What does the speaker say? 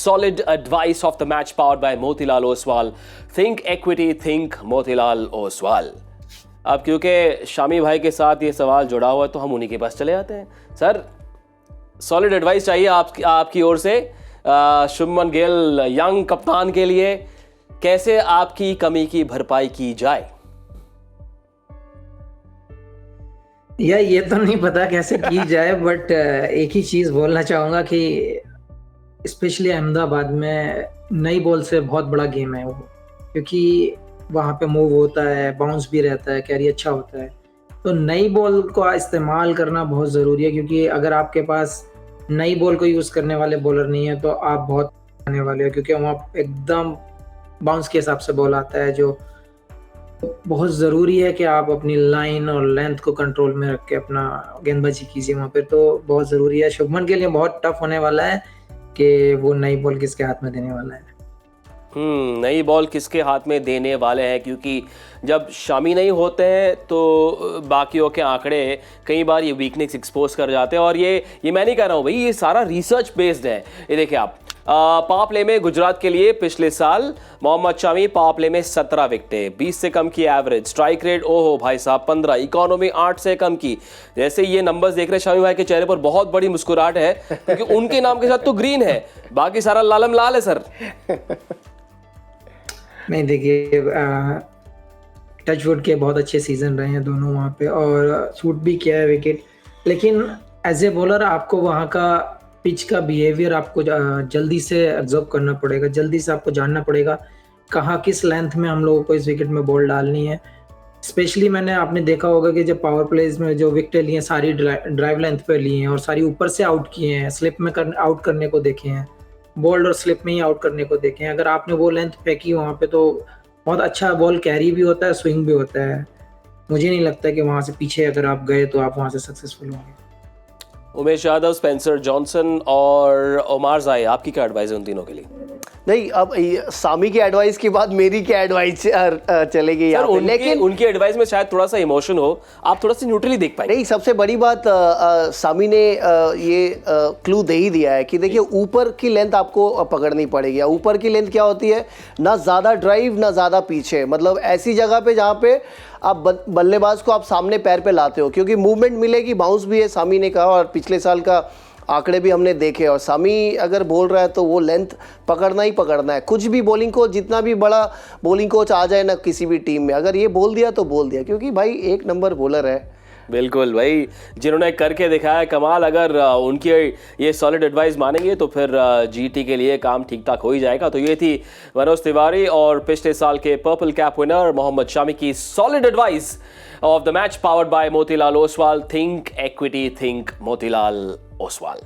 solid advice of the match powered by Motilal Oswal. Think equity, think Motilal Oswal. अब क्योंकि शामी भाई के साथ ये सवाल जुड़ा हुआ है तो हम उन्हीं के पास चले जाते हैं. सर, सॉलिड एडवाइस चाहिए आपकी ओर से शुभमन गिल यंग कप्तान के लिए. कैसे आपकी कमी की भरपाई की जाए? या ये तो नहीं पता कैसे की जाए, बट एक ही चीज बोलना चाहूंगा कि स्पेशली अहमदाबाद में नई बॉल से बहुत बड़ा गेम है वो, क्योंकि वहाँ पे मूव होता है, बाउंस भी रहता है, कैरी अच्छा होता है. तो नई बॉल को इस्तेमाल करना बहुत ज़रूरी है, क्योंकि अगर आपके पास नई बॉल को यूज़ करने वाले बॉलर नहीं है तो आप बहुत आने वाले हो, क्योंकि वहाँ एकदम बाउंस के हिसाब से बॉल आता है. जो बहुत ज़रूरी है कि आप अपनी लाइन और लेंथ को कंट्रोल में रख के अपना गेंदबाजी कीजिए वहाँ पे. तो बहुत ज़रूरी है. शुभमन के लिए बहुत टफ होने वाला है कि वो नई बॉल किसके हाथ में देने वाला है. नई बॉल किसके हाथ में देने वाले हैं, क्योंकि जब शामी नहीं होते हैं तो बाकियों के आंकड़े कई बार ये वीकनेस एक्सपोज कर जाते हैं. और ये मैं नहीं कह रहा हूँ भाई, ये सारा रिसर्च बेस्ड है. ये देखिए आप, पावर प्ले में गुजरात के लिए पिछले साल मोहम्मद शामी पावर प्ले में 17 विकेटें, 20 से कम की एवरेज, स्ट्राइक रेट ओहो भाई साहब 15, इकोनॉमी 8 से कम की. जैसे ये नंबर्स देख रहे हैं शामी भाई के चेहरे पर बहुत बड़ी मुस्कुराहट है, क्योंकि उनके नाम के साथ तो ग्रीन है, बाकी सारा लालम लाल है. सर नहीं, देखिए टचवुड के बहुत अच्छे सीजन रहे हैं दोनों वहाँ पे और शूट भी किया है विकेट. लेकिन एज ए बॉलर आपको वहाँ का पिच का बिहेवियर आपको जल्दी से एब्जॉर्ब करना पड़ेगा, जल्दी से आपको जानना पड़ेगा कहाँ किस लेंथ में हम लोगों को इस विकेट में बॉल डालनी है. स्पेशली आपने देखा होगा कि जब पावर प्लेज में जो विकेटें ली हैं सारी ड्राइव लेंथ पे ली हैं और सारी ऊपर से आउट किए हैं, स्लिप में आउट करने को देखे हैं, बोल्ड और स्लिप में ही आउट करने को देखें. अगर आपने वो लेंथ फेंकी वहाँ पे तो बहुत अच्छा बॉल कैरी भी होता है, स्विंग भी होता है. मुझे नहीं लगता कि वहाँ से पीछे अगर आप गए तो आप वहाँ से सक्सेसफुल होंगे. उमेश यादव, स्पेंसर जॉनसन और ओमार जाए, आपकी क्या एडवाइस है उन तीनों के लिए? नहीं, अब सामी की एडवाइस के बाद मेरी क्या एडवाइस चलेगी यहाँ पे? लेकिन उनकी एडवाइस में शायद थोड़ा सा इमोशन हो, आप थोड़ा सा न्यूट्रली देख पाए. नहीं, सबसे बड़ी बात सामी ने ये क्लू दे ही दिया है कि देखिए ऊपर की लेंथ आपको पकड़नी पड़ेगी. ऊपर की लेंथ क्या होती है? ना ज़्यादा ड्राइव ना ज़्यादा पीछे, मतलब ऐसी जगह पे जहाँ पे आप बल्लेबाज को आप सामने पैर पे लाते हो, क्योंकि मूवमेंट मिलेगी, बाउंस भी है सामी ने कहा, और पिछले साल का आंकड़े भी हमने देखे. और सामी अगर बोल रहा है तो वो लेंथ पकड़ना ही पकड़ना है. कुछ भी बॉलिंग कोच, जितना भी बड़ा बॉलिंग कोच आ जाए ना किसी भी टीम में, अगर ये बोल दिया तो बोल दिया, क्योंकि भाई एक नंबर बॉलर है. बिल्कुल भाई, जिन्होंने करके दिखाया कमाल. अगर उनकी ये सॉलिड एडवाइस मानेंगे तो फिर जीटी के लिए काम ठीक ठाक हो ही जाएगा. तो ये थी मनोज तिवारी और पिछले साल के purple cap winner Mohammed Shami की solid advice of the match powered by Motilal Oswal. Think equity, think Motilal Oswal.